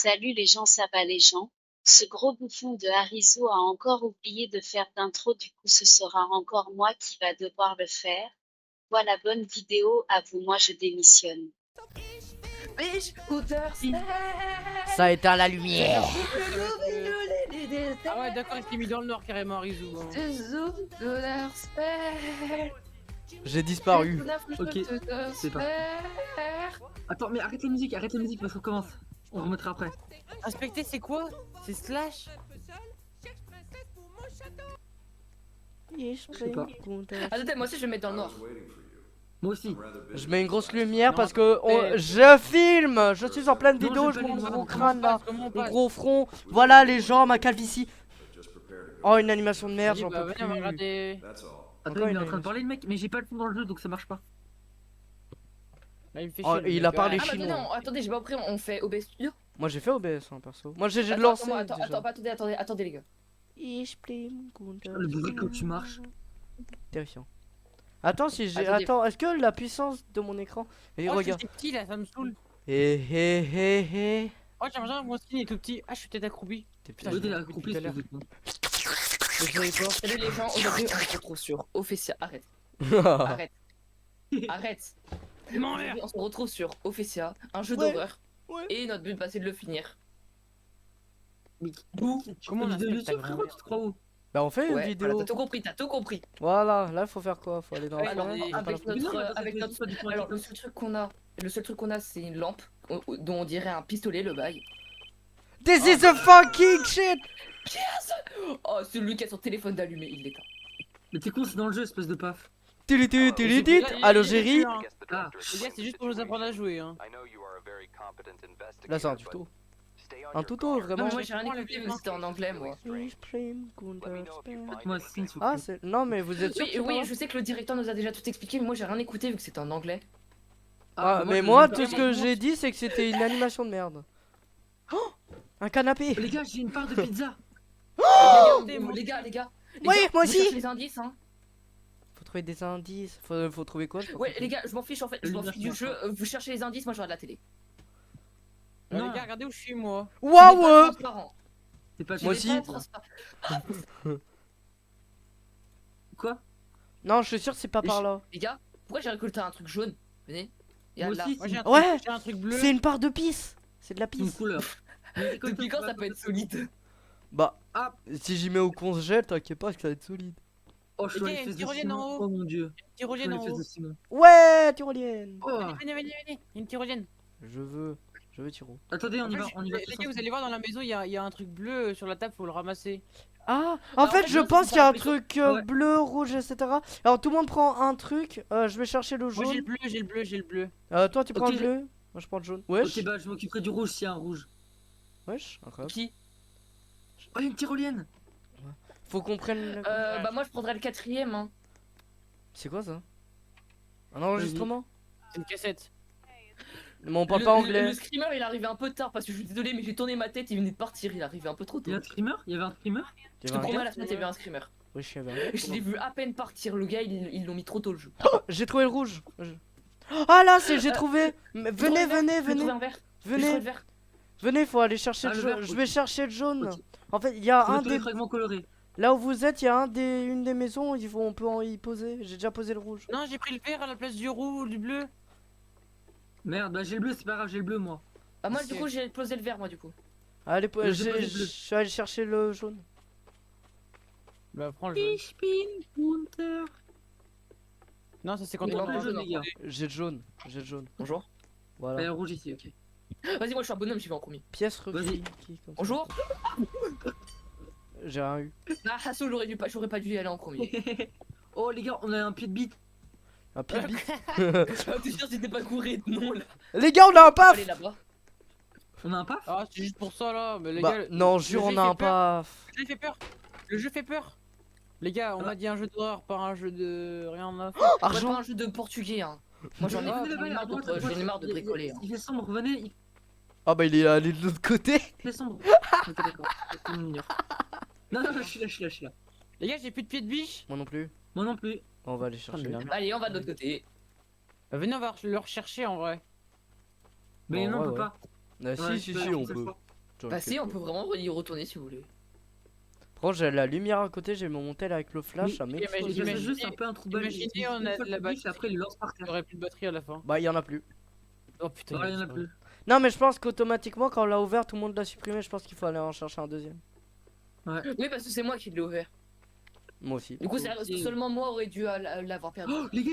Salut les gens, ça va les gens? Ce gros bouffon de Harizo a encore oublié de faire d'intro, du coup ce sera encore moi qui va devoir le faire. Voilà, bonne vidéo, à vous, moi je démissionne. Ça a éteint la lumière. Ah ouais, d'accord, il s'est mis dans le nord carrément, Rizou. J'ai disparu. Ok, c'est parti. Attends, mais arrête la musique parce qu'on commence. On remettra après. Inspecter, c'est quoi? C'est Slash? Je sais pas. Attendez, moi aussi je vais mettre dans le noir. Moi aussi. Je mets une grosse lumière Non, parce que mais- je filme. Je suis en pleine Non, vidéo. je Je veux pas montre les mon voir. gros crâne là, Comment on mon passe? gros front. Voilà les gens, ma calvitie. Oh, une animation de merde, Vas-y, j'en bah, peux viens, on va plus. regarder. Attends, Encore il est une en train de parler le mec, mais j'ai pas le fond dans le jeu donc ça marche pas. Là, il me fait Oh, chier, le il mec. a parlé Ah, bah chinois. non, attendez, j'ai pas pris, on fait OBS Studio. Moi j'ai fait OBS hein, perso. Moi j'ai Attends, lancé attends, déjà. attendez les gars. Le bruit quand tu marches. Terrifiant. Attends si j'ai. Attendez. Attends, est-ce que la puissance de mon écran. Et Oh, regarde. c'est petit là, ça me saoule. Hé hé hé hé. Oh, j'ai l'impression que mon skin est tout petit. Ah, je suis peut-être accroupi. Putain, Oui, t'es j'ai là, compris accroupi, tout à l'heure. Je savais pas. Salut les gens, aujourd'hui on se retrouve sur Ophécia. Arrête, arrête, arrête. Non, merde. Aujourd'hui, on se retrouve sur Ophécia, un jeu Ouais, d'horreur. ouais. Et notre but, bah, c'est de le finir. Mais Bouh. Comment on de inspecte YouTube, ta frérot, grand-mère? tu te crois où? Bah on fait une Ouais, vidéo. voilà, t'as tout compris. Voilà, là faut faire quoi? Faut aller dans Ouais, la Alors, mais- forêt, avec Mais non, notre, mais attends, avec ça notre, fait pas du tout alors un le seul truc qu'on a, c'est une lampe dont on dirait un pistolet, le bail. This is a fucking shit! Oh, celui qui a son téléphone d'allumé, il l'éteint. Mais t'es con, c'est dans le jeu, espèce de paf. Tilitit, tilitit. Allo Géry. Ah, Les gars, c'est juste pour nous apprendre à jouer. Hein. Là c'est un tuto. Un tuto Non, vraiment. mais moi j'ai rien écouté, mais c'était en anglais, moi. moi, Sin, s'il vous Ah plaît. c'est. Non mais vous êtes sûr que Oui, c'est oui, pas je sais que le directeur nous a déjà tout expliqué, mais moi j'ai rien écouté vu que c'était en anglais. Ah mais je moi vais tout me ce que permettre. j'ai dit c'est que c'était une animation de merde. Oh, un canapé. Les gars, j'ai une part de pizza. Les gars, Oui, gars, moi vous aussi. cherchez les indices, hein. Faut trouver des indices. Faut trouver quoi? J'ai pas Ouais, compris. les gars, je m'en fiche en fait, je m'en fiche du jeu. Vous cherchez les indices, moi je regarde la télé. Les Non. gars, regardez où je suis, moi. Il est pas Waouh! transparent. C'est pas Moi Il est aussi. pas transparent. Quoi? Non je suis sûr que c'est pas par là. Les gars, pourquoi j'ai récolté un truc jaune? Venez. Et Moi là. aussi, Moi, c'est Ouais. j'ai un truc bleu. C'est une part de pisse. C'est de la une pisse. couleur. Depuis quand ça peut être solide? Bah Ah. si j'y mets au congèle t'inquiète pas que ça va être solide. Oh, je suis Les dans gars, les il y a une fesses de tyrolienne en Simon. haut. Oh mon dieu. Je suis Tyrolienne dans en les fesses haut. de Simon. Ouais tyrolienne. Oh. Venez, il y a une tyrolienne. Je veux Tyro. Attendez, on y va, on y va. Les gars, vous allez voir dans la maison, il y a un truc bleu sur la table, faut le ramasser. Ah, en fait, je moi, pense c'est qu'il y a un pas truc Ouais. bleu, rouge, etc. Alors tout le monde prend un truc. Je vais chercher le Moi, j'ai le jaune. bleu, j'ai le bleu, j'ai le bleu. Toi, tu prends Ok. le bleu. Moi, je prends le jaune. Wesh. Ok, bah je m'occuperai du rouge s'il y a un rouge. Wesh, incroyable. Qui? Oh, une tyrolienne. Faut qu'on prenne. Bah moi je prendrais le quatrième, hein. C'est quoi ça? Un enregistrement? C'est une cassette. Mais on parle pas Le anglais. screamer il est arrivé un peu tard parce que je suis désolé, mais j'ai tourné ma tête, il venait de partir, il est arrivé un peu trop Il tôt. y a un screamer? Il y avait un screamer? Il y Je te avait un promets, à gars la fenêtre il y avait un screamer. Wesh, il y avait un gars. Je l'ai vu à peine partir, le gars ils l'ont mis trop tôt le jeu. J'ai trouvé le rouge. Ah là, j'ai trouvé. J'ai Venez, trouvé le venez, vert, j'ai trouvé venez. un vert, j'ai trouvé Venez, le vert. venez, faut aller chercher Ah, le le jaune. vert, Je ok. vais chercher le jaune. Ok. En fait, il y a Faut un mettre les des. fragments colorés. Là où vous êtes, il y a une des maisons. On peut y poser. J'ai déjà posé le rouge. Non, j'ai pris le vert à la place du rouge, du bleu. Merde, bah j'ai le bleu, c'est pas grave, j'ai le bleu moi. Bah moi Ok. du coup j'ai posé le vert moi du coup. Allez, J'ai pas les je bleus. suis allé chercher le jaune. Bah, prends le jaune. Hunter. Non, ça c'est quand Mais on non, prend le le jaune, jaune. les gars. J'ai le jaune. J'ai le jaune. Bonjour. Il y a Voilà. un rouge ici, ok. Vas-y moi je suis un bonhomme, j'y vais en premier. Pièce requise. Vas-y. Comme ça. Bonjour. J'ai rien eu. Ah Hasso j'aurais pas dû y aller en premier. Oh les gars, on a un pied de bite. Un pied de bite. T'es sûr c'était pas courir non là. Les gars, on a un paf. Allez là-bas. On a un paf? Ah, c'est juste pour ça là. Mais les Bah, gars. non, le jure, jeu, on il a fait un peur. paf. Le jeu fait peur. Le jeu fait peur. Les gars, on Ah. m'a dit un jeu d'horreur, pas un jeu de rien à faire. Ouais, Argent. pas un jeu de portugais hein. Moi j'en ai, Ah, j'en ai marre de, j'en ai marre de bricoler. Hein. Il fait sombre, venez, il Ah bah il est allé de l'autre côté. fait sombre. Ok, d'accord. C'est mignon. Non, non, je suis là. Les gars, j'ai plus de pieds de biche. Moi non plus. Moi non plus. On va aller chercher. merde. Allez on va de l'autre côté. Venez, on va le rechercher en vrai. Mais Bon, non, on ouais, peut ouais. pas. Ah, Ouais, si, je peux, si, je on peux peut. pas. Bah si, on peut vraiment y retourner si vous voulez. Par contre, j'ai la lumière à côté, j'ai mon tel avec le flash, ça Mais- m'explose. mais- C'est juste un peu un trou balle. imaginez, on a de la batterie, après il lance par Il y terre. aurait plus de batterie à la fin. Bah, il y en a plus. Oh putain, Ouais, il y en a ça. plus. Non, mais je pense qu'automatiquement, quand on l'a ouvert, tout le monde l'a supprimé. Je pense qu'il faut aller en chercher un deuxième. Oui, parce que c'est moi qui l'ai ouvert. Moi aussi. Du coup, Ok. seulement moi aurait dû l'avoir perdu. Oh, les gars,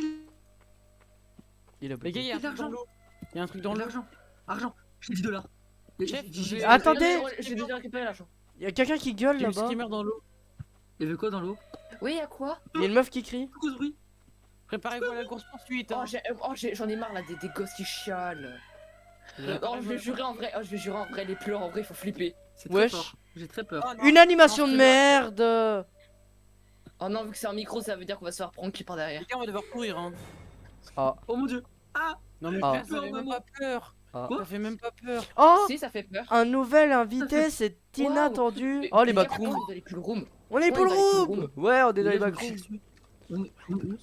Il a Les gars, il y a un Et truc dans l'argent. l'eau. Il y a un truc dans de l'eau. l'argent. Argent. J'ai 10 $. Chef, J'ai- Attendez. J'ai déjà récupéré l'argent. Il y a quelqu'un qui gueule Il y a le là-bas. streamer dans l'eau. Il y avait quoi dans l'eau? Oui, y'a quoi? Il y a une meuf qui crie. Pourquoi ce bruit? Préparez-vous à la course poursuite. Oh, j'en ai marre là des gosses qui chialent. Oh, je vais jurer en vrai, les pleurs en vrai, faut flipper. C'est très Wesh. fort. J'ai très peur. Oh, non. Une animation Non, de c'est merde. Oh non, vu que c'est un micro, ça veut dire qu'on va se faire prendre qui par derrière. Les gars, on va devoir courir. Hein. Ah. Oh mon dieu. Ah. Non, mais Ah. frère, ça fait même pas peur. Ah. Ça fait même pas peur. Oh, Si, ça fait peur. un nouvel invité, c'est inattendu. Mais- Oh, les mais gars, backrooms. on est dans les pool rooms. On est Ouais, pour le dans les pool room. rooms. Ouais, on est dans les Les gars, je me backrooms. chie dessus. On est où?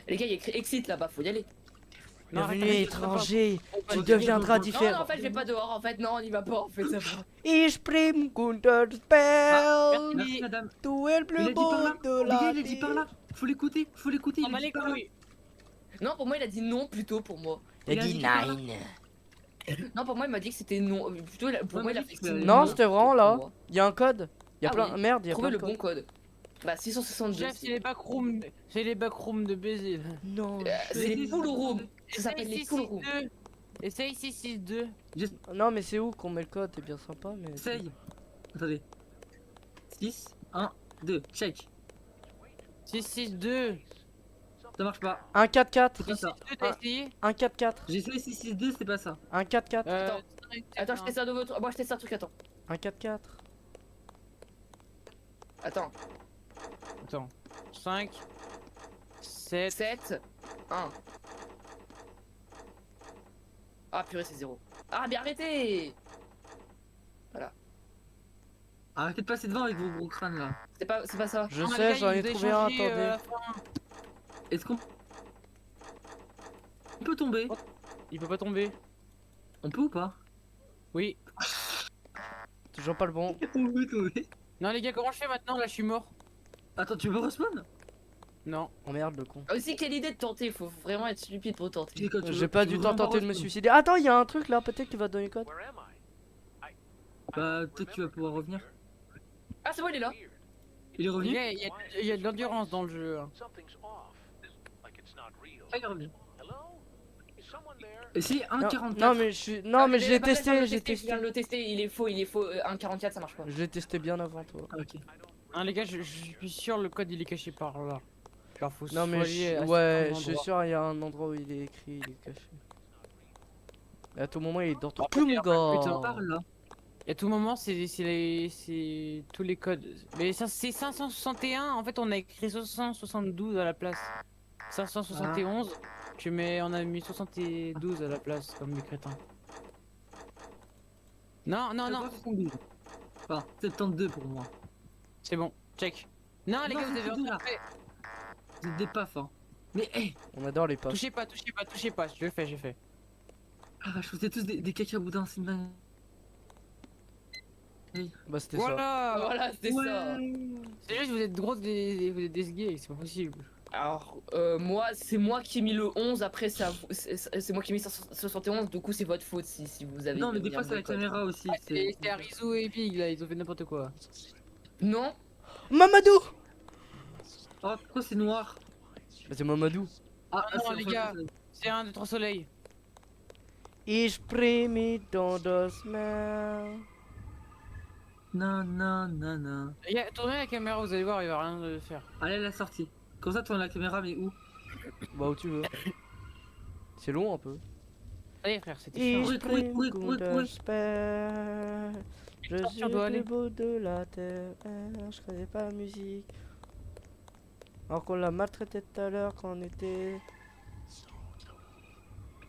Les gars, il y a écrit exit là-bas, faut y aller. Non, Bienvenue arrête, étranger, tu Ok, deviendras Non, non, différent. en fait, je vais pas dehors, en fait, non, on y va pas, en fait, ça va. Ich prim Spell. Merci madame. Tu es le Il a plus dit beau par là. de Les gars, la il a dit par vie. là. Faut l'écouter. Faut l'écouter. On Il va a dit les par là. couilles. Non, pour moi, il a dit non plutôt pour moi. Il a dit par là. nine. Non, pour moi, il m'a dit que c'était non. Plutôt, pour Ouais, moi, il a mais fait c'est- Non, c'était vraiment là. Pour moi. Il y a un code. Il y a Ah plein. oui. Merde, il y a Trouvez plein le de bon codes. code. Bah, 662. Chef, c'est les backrooms. C'est les backrooms de baiser. Non. C'est les pool rooms. Ça s'appelle les pool rooms. Essaye 662. Non, mais c'est où qu'on met le code? C'est bien sympa, mais. Essaye. Attendez. 6, 1, 2. Check. 662. Ça marche pas. Un 4-4. C'est pas ça. 662, t'as essayé? Un 4-4. J'ai essayé 6, 6, 2, c'est pas ça. Un 4-4. Attends, je teste un nouveau truc. Moi, je teste un truc, attends. Un 4-4. Attends. Attends. 5, 7. 7, 1. Ah, purée, c'est 0. Ah, mais arrêtez! Arrêtez de passer devant avec vos gros crânes là. C'est pas ça. Je Ah, les sais, gars, j'en ai ils vous trouvé un, échangé, à la attendez. fin. Est-ce qu'on peut tomber? Il peut pas tomber. On peut ou pas? Oui. Toujours pas le bon. On peut tomber. Non, les gars, comment je fais maintenant? Là, je suis mort. Attends, tu veux respawn? Non. Oh merde, le con. Ah, aussi, quelle idée de tenter. Faut vraiment être stupide pour tenter. J'ai pas du temps tenté de me suicider. Attends, il y a un truc là, peut-être qu'il va te donner le code. Bah, peut-être que tu vas pouvoir revenir. Ah, c'est bon, il est là. Il est Les revenu? gars, il y a de l'endurance dans le jeu. Hein. Ah, il est revenu. Et c'est Non, 1,44. non, mais je suis. Non, mais je l'ai testé, j'ai Je testé. viens de le tester, il est faux. 1,44, ça marche pas. Je l'ai testé bien avant toi. Ah, ok. Hein, les gars, je suis sûr le code il est caché par là. Genre, faut Non, mais soigner à ouais, certains je suis endroits. sûr, il y a un endroit où il est écrit, il est caché. Et à tout moment, il est dans ton Après, cul, il y a un gars. Par là. Et à tout moment, c'est tous les codes. Mais ça, c'est 561. En fait, on a écrit 572 à la place. 571. On a mis 72 à la place, comme des crétins. Non, non, non. 72. Enfin, 72 pour moi. C'est bon. Check. Non, les Non, gars, vous c'est avez tout, là. rien fait. Vous êtes des pafs, hein. Mais, hey! On adore les pas. Touchez pas, touchez pas, touchez pas. Je l'ai fait, j'ai fait. Ah, vache, vous êtes tous des cacaboudins, c'est une dingue. Bah, c'était ça. Voilà. Voilà, c'était ça. C'est juste, vous êtes vous êtes des gays, c'est pas possible. Alors, moi, c'est moi qui ai mis le 11, après c'est moi qui ai mis 71, du coup c'est votre faute si vous avez... Non, mais mis des un fois, c'est la bon code. caméra aussi. C'est Arizo et Big là, ils ont fait n'importe quoi. Non. Mamadou. Oh, pourquoi c'est noir? Bah, c'est Mamadou. Ah, non, c'est les enfin, gars. C'est un de trois soleils. Ich bring me dans das Meer. Non, non, non, non. Tournez la caméra, vous allez voir, il va rien de faire. Allez, la sortie. Comme ça, tourne la caméra, mais où? Bah, où tu veux. C'est long un peu. Allez frère, c'était Ich chiant. bring oui, oui, das oui. Meer. Je Attention, suis on doit le plus aller. beau de la terre. Je connais pas la musique. Alors qu'on l'a maltraité tout à l'heure quand on était.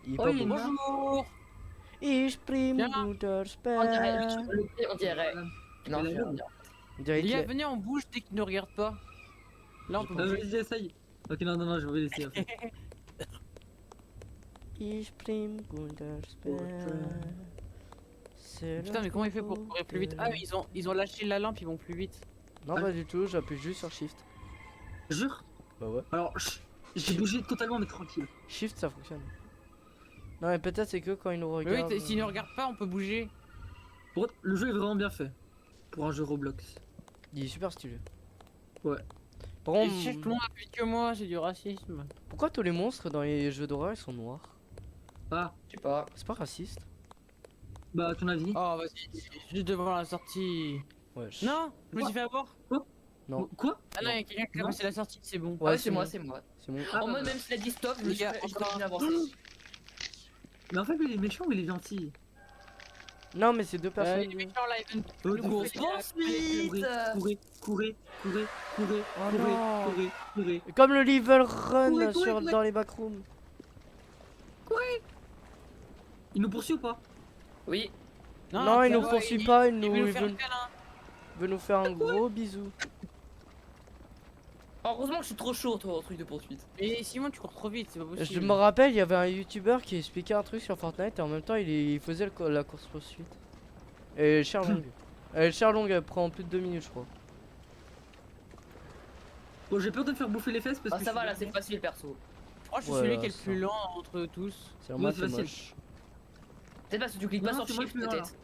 Il est Oh, pas il est beau. mort. Bonjour. Ich bring Viens. das On dirait, Meer. on dirait. Non, la je vais lune. revenir. On dirait Les gars, Hitler. venez, on bouge dès qu'ils ne regardent pas. Là, on peut bouger. Vas-y, essaye. Ok, non, non, non, je vais laisser. après. Ich bring das Meer. C'est Putain, mais comment il fait pour courir plus vite? Ah, mais ils ont lâché la lampe, ils vont plus vite. Non, pas du tout, j'appuie juste sur Shift. Jure. Bah ouais. Alors, j'ai bougé totalement, mais tranquille. Shift, ça fonctionne. Non, mais peut-être c'est que quand ils nous Mais regardent. oui, s'ils ne regardent pas, on peut bouger. Pour contre, le jeu est vraiment bien fait. Pour un jeu Roblox. Il est super stylé. Ouais. Par Et contre, si tout le monde appuie que moi, c'est du racisme. pourquoi tous les monstres dans les jeux d'horreur ils sont noirs? Ah, Je sais pas. C'est pas raciste? bah, à ton avis? Oh, vas-y, juste devant la sortie. Ouais. Non, je me suis fait avoir. Non. Quoi? Ah non, il y a quelqu'un qui a Non. passé la sortie, c'est bon. Ah Ouais, ouais, c'est moi, c'est moi. C'est bon. Ah, En bah, mode, même s'il a dit stop, je Les gars, je continue à avancer. Mais en fait, lui, il est méchant ou il est gentil? Non, mais c'est deux personnes. Les méchants là, ils viennent. Oh, Nous, Course fait- poursuite. Courez, Oh non. courez. Comme le level run Courez, sur, courez. dans les backrooms. Il nous poursuit ou pas? Oui. Non, il tu nous vois, poursuit il- pas, il veut nous faire un câlin. veut nous faire un gros bisou. Heureusement que je suis trop chaud, toi, au truc de poursuite. Et Simon, tu cours trop vite, c'est pas possible. Je me rappelle, il y avait un youtubeur qui expliquait un truc sur Fortnite et en même temps il faisait la course poursuite. Et Sherlong. Sherlong elle prend plus de 2 minutes je crois. Bon, j'ai peur de me faire bouffer les fesses parce Ah, que. ça va là, c'est facile, perso. Je crois que je suis Ouais, celui qui est le ça. plus lent entre tous. C'est Oui, moi c'est c'est facile. moche. Peut-être parce que tu cliques pas Non, sur c'est moi shift, le plus lent, peut-être.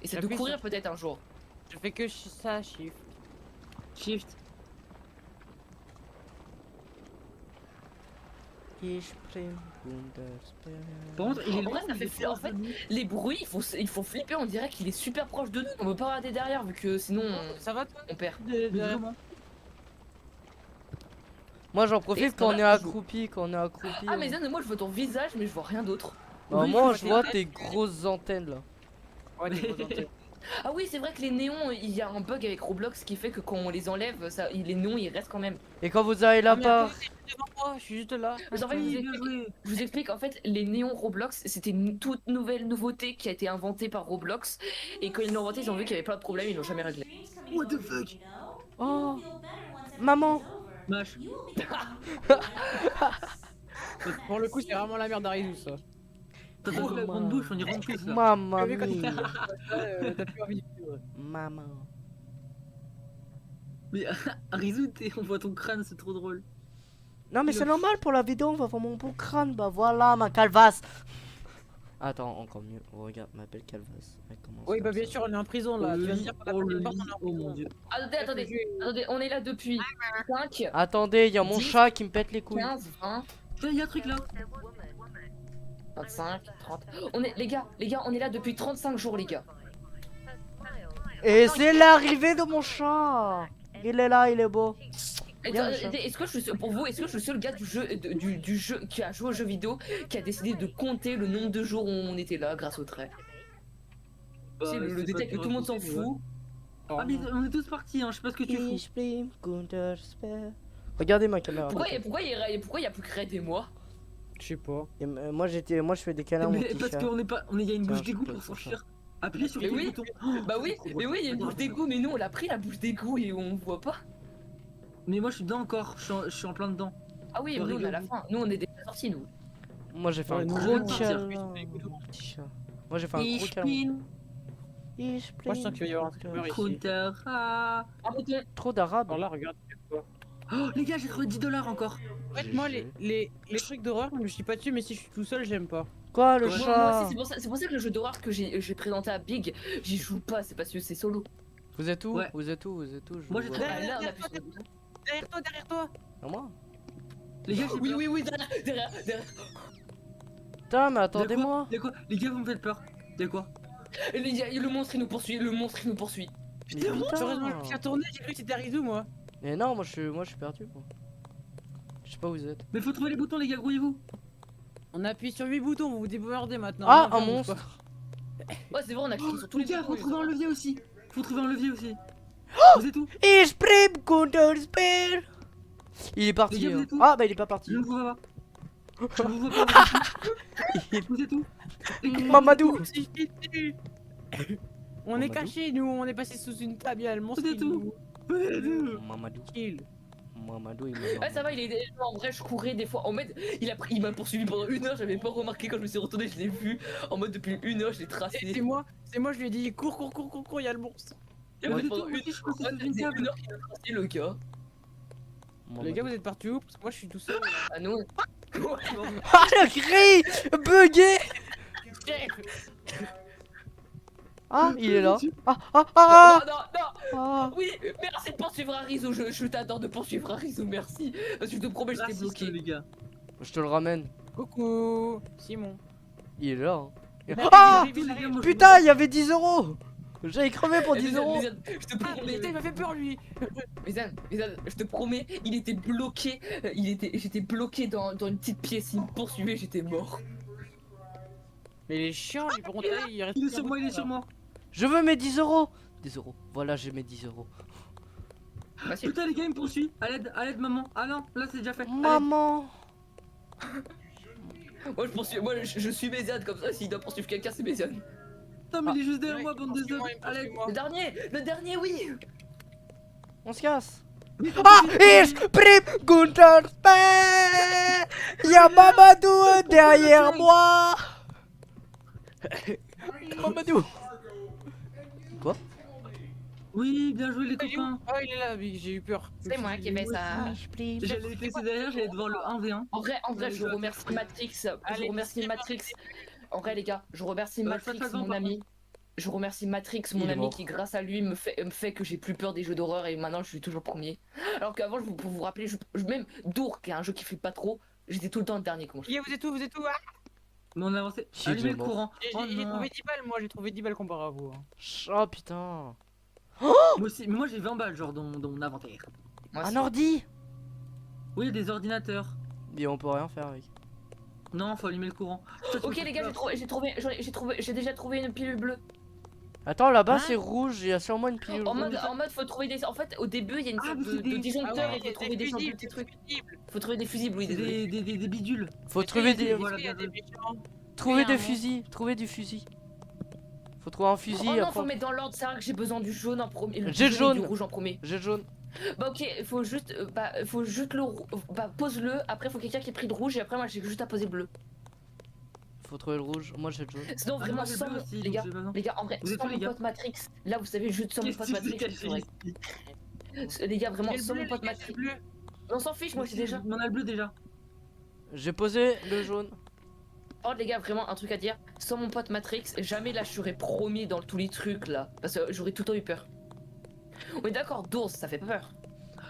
Et c'est de J'appuie courir sur- peut-être un jour. Je fais que ça, shift. Shift. Ich bin Wundersperr. Par contre, il est En vrai, long, ça il fait est flipper, en fort, fait. Les bruits, il faut flipper, on dirait qu'il est super proche de nous. On peut pas regarder derrière vu que sinon Ça va toi on perd. Mais vraiment. Moi j'en Et profite ce quand on qu'on est a, accroupi, Ah, mais Zan, moi je vois ton visage, mais je vois rien d'autre. Bah, Oui, moi je je vois vois tes grosses antennes là. Ouais, t'es présenté. Ah oui, c'est vrai que les néons, il y a un bug avec Roblox qui fait que quand on les enlève, les néons ils restent quand même. Et quand vous avez Ah, la mais part. attends, c'est devant moi, je suis juste là. Mais en fait, Oui, bien joué. je vous explique, en fait, les néons Roblox, c'était une toute nouvelle nouveauté qui a été inventée par Roblox. Et quand ils l'ont inventé, ils ont vu qu'il y avait plein de problèmes, ils l'ont jamais réglé. What the fuck? Oh maman. Mâche. Pour le coup, c'est vraiment la merde d'Arizou ça. T'as trop la grande bouche, on y rentre plus là. Maman T'as vu quand mia. T'as plus envie de vivre. Maman. Mais Arizou, on voit ton crâne, c'est trop drôle. Non mais c'est normal pour la vidéo, on va voir mon beau crâne. Bah voilà ma calvasse. Attends, encore mieux. Regarde, ma belle calvasse. Elle commence Oui, comme bah bien ça. sûr, on est en prison là. Tu vas me dire qu'on a Oh pas le de lit, porte, on est en oh mon prison. dieu. Attendez, on est là depuis 5, Attendez, il y a mon 10, chat qui me pète les couilles. 15, 20, Putain, il y a un truc là. 25, 30. Les gars, on est là depuis 35 jours, les gars. Et c'est l'arrivée de mon chat. Il est là, il est beau. Bien, le chat. Est-ce que je suis pour vous, est-ce que je suis le seul gars du jeu, du jeu qui a joué aux jeux vidéo qui a décidé de compter le nombre de jours où on était là grâce au trait? Bah, C'est le c'est détail pas que tout le monde s'en possible, ouais. fout. Ah, mais on est tous partis, hein, je sais pas ce que tu fous. Ich bin Wundersperr. Regardez ma caméra. Pourquoi il y a plus que Red et moi? Je sais pas. Et, moi je fais des câlins à mon Mais petit parce chat. qu'on est pas. Il y a une Tiens, bouche je d'égout peux pour faire s'enfuir. Appuyez sur Mais le oui. bouton. Bah oui, mais oui, il y a une bouche d'égout, mais nous on l'a pris la bouche d'égout et on voit pas. Mais moi je suis dedans encore, je suis en plein dedans. Ah oui, mais nous on est à la fin. Nous on est déjà sortis, nous. Moi j'ai fait Ouais, un nous, gros on va câlin partir. à mon petit chat. Moi j'ai fait un gros Ich câlin. bin Ich Moi, je sens qu'il va y avoir un bin streamer ici. Counter. Ah bouton. Trop d'arabe. Alors là, regarde. Oh les gars, j'ai trouvé 10$ encore. En fait, moi, les trucs d'horreur, je suis pas dessus, mais si je suis tout seul, j'aime pas. Quoi le Ouais. Moi chat? aussi, c'est pour ça que le jeu d'horreur que j'ai présenté à Big, j'y joue pas, c'est parce que c'est solo. Vous êtes où? Ouais. Vous êtes où? Vous êtes où? Je Moi, vous j'ai vois Ah, trouvé- pas. là on appuie sur le bouton. Derrière toi. À moi? Les gars, j'ai Oui, peur. oui, derrière. Putain mais attendez-moi. Y'a quoi? Les gars, vous me faites peur. Y'a quoi? Le monstre il nous poursuit, Mais Sérieusement, je me putain. suis retourné, j'ai cru que c'était Arizou, moi. Mais non, moi je suis perdu. Moi. Je sais pas où vous êtes. Mais faut trouver les boutons, les gars, grouillez-vous. On appuie sur 8 boutons, vous vous débordez maintenant. Ah, Non, un viens, bouge monstre. Ouais, c'est vrai, on a cliqué sur tous Les les gars, boutons. faut trouver un levier aussi. Faut trouver un levier aussi. Vous êtes où? Ich bin Wundersperr. Il est parti. Les gars, vous hein. êtes où? Ah bah il est pas parti. Je ne vous vois pas. Je vous vois pas. Vous êtes où? Mamadou. On est Mamadou. cachés, nous, on est passé sous une table, il y a le monstre Vous qui êtes où? nous Vous êtes où? Mamadou. kill. Mamadou, il Ouais, ça va, il est. En vrai, je courais des fois. En mode, il m'a poursuivi pendant 1 heure. J'avais pas remarqué quand je me suis retourné, je l'ai vu. En mode, depuis 1 heure, je l'ai tracé. C'est moi, je lui ai dit cours, cours, cours, cours, cours, il y a le monstre. Et Ouais. pendant Moi aussi, je pense que c'est une c'est table. 1 heure qu'il a tracé le gars. Les gars, vous êtes partis où? Parce que moi je suis tout seul. Ah non. Ah, le cri bugué. Ah, il est là. Ah, ah, ah, Non, non, non. ah. Oui, merci de poursuivre Arizo. Je t'adore de poursuivre Arizo, merci. Parce que je te promets, je t'ai Raciste, bloqué. les gars. Je te le ramène. Coucou, Simon. Il est là. Hein. Ah, Ah, Tous les gars, moi, je- putain, il y avait 10 euros. J'avais crevé pour 10 Mézane, euros. Mézane, je te promets. Putain, il m'a fait peur lui. Mézane, je te promets, il était bloqué. J'étais bloqué dans une petite pièce. Il me poursuivait, j'étais mort. Mais il est chiant, lui, par contre, il reste. Il est sur moi, il est sur moi. Je veux mes 10 euros. 10 euros. Voilà, j'ai mes 10 euros. Facile. Putain, les gars, il me poursuit. À l'aide, maman. Ah non, là, c'est déjà fait. À l'aide. Maman. Moi, je suis Mézane comme ça. S'il doit poursuivre quelqu'un, c'est Mézane. Putain, mais il est juste derrière moi, bande de Poursuis-moi, zombies. À l'aide. poursuis-moi. Le dernier, oui. On se casse. Mais Ah, ich prim Gunther Y'a Mamadou derrière moi. Mamadou. Quoi? Oui, bien joué, les copains. Ah, il est là, j'ai eu peur. C'est moi qui fais ça. J'allais te laisser derrière, j'allais devant le 1v1. En vrai, je remercie Matrix. Je Allez, remercie Matrix. En vrai, les gars, je remercie Matrix, fais pas mon devant, ami. Je remercie Matrix, Il mon est ami, mort. qui grâce à lui me fait que j'ai plus peur des jeux d'horreur et maintenant je suis toujours premier. Alors qu'avant, pour vous rappeler, même Dour, qui est un jeu qui flippe pas trop, j'étais tout le temps le dernier. Comment je... Les gars, vous êtes où ah Mais on a avancé. J'ai Allumez déjà le mort. courant. Oh J'ai non. trouvé 10 balles, moi, j'ai trouvé 10 balles comparé à vous. Hein. Oh putain. Moi aussi, mais moi j'ai 20 balles, genre, dans mon inventaire. Moi, Un c'est- ordi. Oui, des ordinateurs. Et on peut rien faire avec. Non, faut allumer le courant. Putain, tu Ok, me les fais gars, peur. j'ai déjà trouvé une pilule bleue. Attends, là-bas Hein? c'est rouge, il y a sûrement une pilule En rouge. mode, faut trouver des. En fait, au début, il y a une Ah, sorte mais c'est de des- disjoncteur Ah et ouais, faut trouver des sortes de petits trucs. fusibles. Faut trouver des fusibles, oui, C'est désolé. des bidules. Faut trouver des, Voilà, Il y a bien des joué. méchants. trouver Il y a des un fusils, trouver du fusil. Faut trouver un fusil. Oh non, après- faut le mettre dans l'ordre, c'est vrai que j'ai besoin du jaune en premier. J'ai le Du jaune. Du rouge en premier. J'ai le jaune. Bah ok, faut juste pose-le. Après, faut quelqu'un qui ait pris le rouge et après moi j'ai juste à poser le bleu. Faut trouver le rouge. Moi j'ai le jaune. Sinon Ah, vraiment moi, j'ai le sans bleu aussi, les donc gars, j'ai besoin. les gars en vrai Vous êtes sans où, les mon gars pote Matrix. Là vous savez juste sans mon Qu'est-ce pote que tu fais Matrix. caché ici? Les gars vraiment J'ai le sans bleu, mon pote les gars, j'ai Matrix. le bleu. On s'en fiche, moi j'ai déjà. On a le bleu déjà. J'ai posé le jaune. Par contre les gars vraiment un truc à dire. Sans mon pote Matrix, jamais là je serais promis dans tous les trucs là. Parce que j'aurais tout le temps eu peur. On est d'accord, d'ours ça fait pas peur.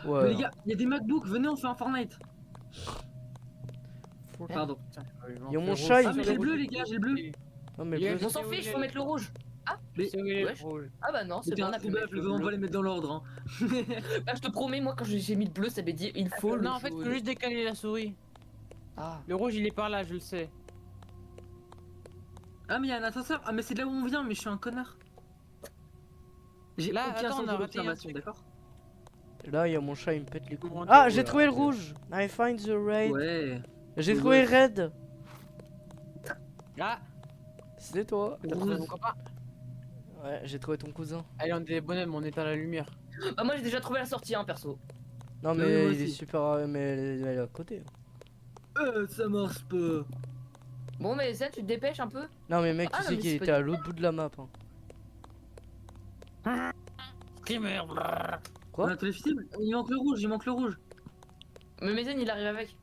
Mais Ouais. les gars, il y a des MacBooks, venez, on fait un Fortnite. Faut- Pardon. Y'a mon chat, il Ah, mais fait j'ai le bleu, les gars, j'ai le bleu. Non mais Il y a- bleu. On s'en fiche, faut mettre le rouge. Mais C'est où il est, Wesh. le rouge. Ah bah non, c'est c'était bon, un on a pu trou mettre bœuf, le on va bleu. les mettre dans l'ordre. Hein. Bah, je te promets, moi quand j'ai mis le bleu, ça veut dire il faut le Non, en fait, faut jaune. juste décaler la souris. Ah. Le rouge, il est par là, je le sais. Ah, mais il y a un ascenseur. Ah, mais c'est de là où on vient, mais je suis un connard. J'ai Là, aucun attends, sens on de a raté un l'observation, truc. d'accord? Là y'a mon chat, il me pète les couilles. Comment Ah, dire, j'ai trouvé le ouais. rouge. I find the red. Ouais. J'ai Ouais. trouvé red. Ah, C'était toi. t'as trouvé mon copain. Ouais, j'ai trouvé ton cousin. Allez, on est des bonhommes, on est à la lumière. Bah, moi j'ai déjà trouvé la sortie, hein, perso. Non Oui, mais moi il est aussi. super. Mais elle est à côté. Ça marche pas. Bon, mais ça, tu te dépêches un peu. Non mais mec, Ah, tu non, sais mais qu'il c'est était pas à l'autre bout de la map. Hein. Screamer. Quoi On a tous les fusibles. Il manque le rouge, il manque le rouge. Mais Mézène, il arrive avec.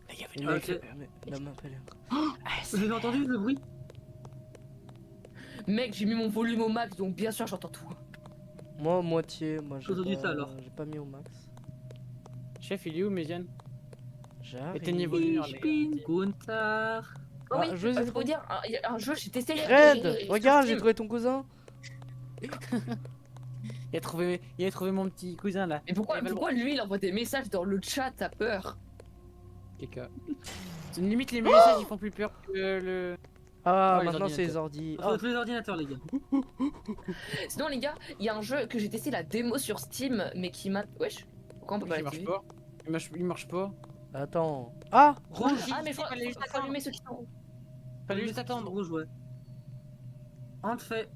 Mais Ah, mec, ok. mais la map elle est. Vous avez entendu le bruit? Mec, j'ai mis mon volume au max, donc bien sûr j'entends tout. Moi moitié. Moi j'ai Aujourd'hui, pas... ça, alors. j'ai pas mis au max. Chef, il est où, Méziane? J'arrive. Éteignez vos lumières, les Ich bin gars. Gunther. Oh Ah, oui, je les ai je peux vous dire, il y a un jeu, j'ai testé. Red, j'ai- regarde, j'ai j'ai- trouvé ton cousin. Il a trouvé mon petit cousin là. Mais pourquoi Il va le lui il envoie des messages dans le chat, t'as peur? Keka. C'est une limite, les messages ils font plus peur que le. Ah, Oh, les maintenant c'est les ordi. Faut Ah, tous les ordinateurs, les gars. Sinon, les gars, il y a un jeu que j'ai testé la démo sur Steam, mais qui m'a. Wesh, pourquoi on peut pas Il marche l'activer? pas. Il marche pas. attends. Ah, Rouge. Ah, mais je crois Fallait juste faut attendre. allumer ceux qui sont. Fallait juste attendre. Rouge, ouais. En fait.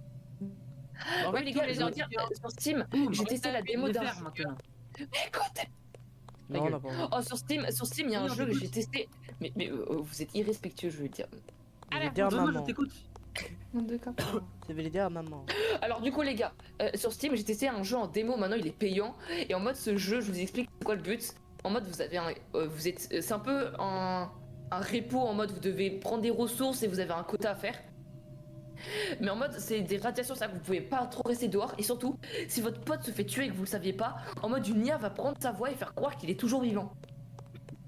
En Ouais, fait, les tous gars, je veux dire, sur Steam, Boum. j'ai testé la démo Les d'un faire jeu. maintenant. Écoute, Ta Non, on gueule. n'a pas envie. Oh, sur Steam, il y a un Oui, on jeu que t'écoute. j'ai testé. Mais vous êtes irrespectueux, je veux dire. Je vais dire à Donne-moi, je maman. t'écoute. Je vais le dire à maman. Alors du coup les gars, sur Steam j'ai testé un jeu en démo, maintenant il est payant et en mode ce jeu, je vous explique c'est quoi le but. En mode vous avez vous êtes, c'est un peu un repo en mode vous devez prendre des ressources et vous avez un quota à faire. Mais en mode c'est des radiations, ça que vous pouvez pas trop rester dehors et surtout si votre pote se fait tuer et que vous le saviez pas, en mode une IA va prendre sa voix et faire croire qu'il est toujours vivant.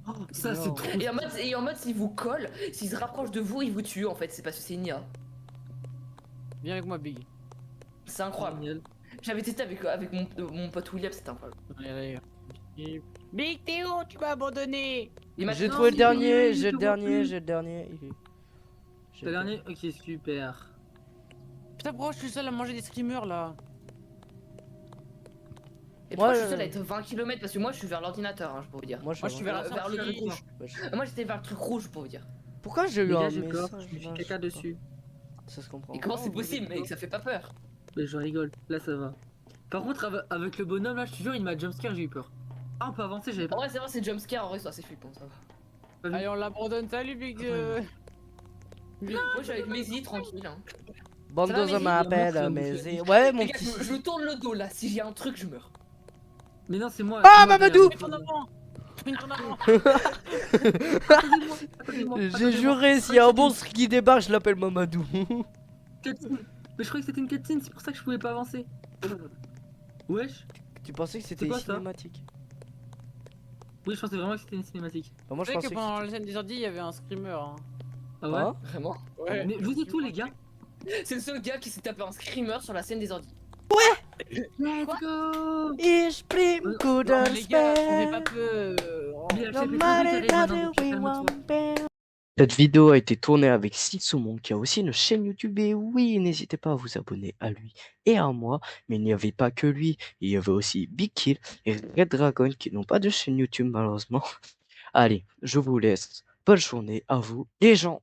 Oh, ça, c'est Non. trop. Et en mode s'il vous colle, s'il se rapproche de vous, il vous tue en fait, c'est parce que c'est une IA. Viens avec moi, Big. C'est incroyable. Génial. J'avais testé avec mon pote William, c'était incroyable. Allez, allez. Et- Big Théo, tu m'as abandonné. Et J'ai maintenant, trouvé le il dernier, est j'ai le toujours dernier, plus. j'ai le dernier. J'ai Le dernier. Ok, super. Putain, pourquoi je suis seul à manger des screamers là? Et pourquoi Ouais, je suis seul à être 20 km parce que moi je suis vers l'ordinateur, hein, je peux vous dire. Moi, Moi, je suis vers la vers le sortie. truc rouge. Moi j'étais vers le truc rouge pour vous dire. Pourquoi j'ai eu Les un gars, j'ai peur. message Je me suis là, je caca sais pas. dessus. Ça se comprend. Et comment Oh, c'est vous possible, êtes mec? pas- Ça fait pas peur. Mais je rigole. Là, ça va. Par contre, avec le bonhomme, là, je te jure, il m'a jumpscare, j'ai eu peur. Ah, on peut avancer, j'avais En pas. vrai, c'est vrai, c'est jumpscare, en vrai, c'est assez flippant, ça va. pas vu. Allez, on l'abandonne. Salut, Big. Moi je suis avec Maisy, tranquille. Hein. Bande Ça va, de Maisie m'appelle, Moi, mais je- c'est. Ouais, mon Les gars, petit. je me tourne le dos là, si j'ai un truc, je meurs. Mais non, c'est moi. Ah, c'est moi Mamadou derrière. En avant. Sprint en avant. À côté de moi, J'ai juré, s'il y a un monstre qui débarque, je l'appelle Mamadou. Cutscene. Mais je croyais que c'était une cutscene, c'est pour ça que je pouvais pas avancer. Wesh. Tu pensais que c'était quoi, ça cinématique? Oui, je pensais vraiment que c'était une cinématique. Bah, moi, je Tu sais pensais que que pendant la scène des ordi, il y avait un screamer. Hein. Ah ouais. Hein Vraiment. Ouais. Mais je vous dis tout, les gars. C'est le seul gars qui s'est tapé un screamer sur la scène des ordi. Let's go. Ich bin Non, Non, guter mais les gars, on fait pas Spell. peu. Mais la No chef est matter très how carré, we calme-toi. want bear. Cette vidéo a été tournée avec Sitsumon qui a aussi une chaîne YouTube et oui, n'hésitez pas à vous abonner à lui et à moi, mais il n'y avait pas que lui, il y avait aussi Big Kill et Red Dragon qui n'ont pas de chaîne YouTube malheureusement. Allez, je vous laisse. Bonne journée à vous les gens.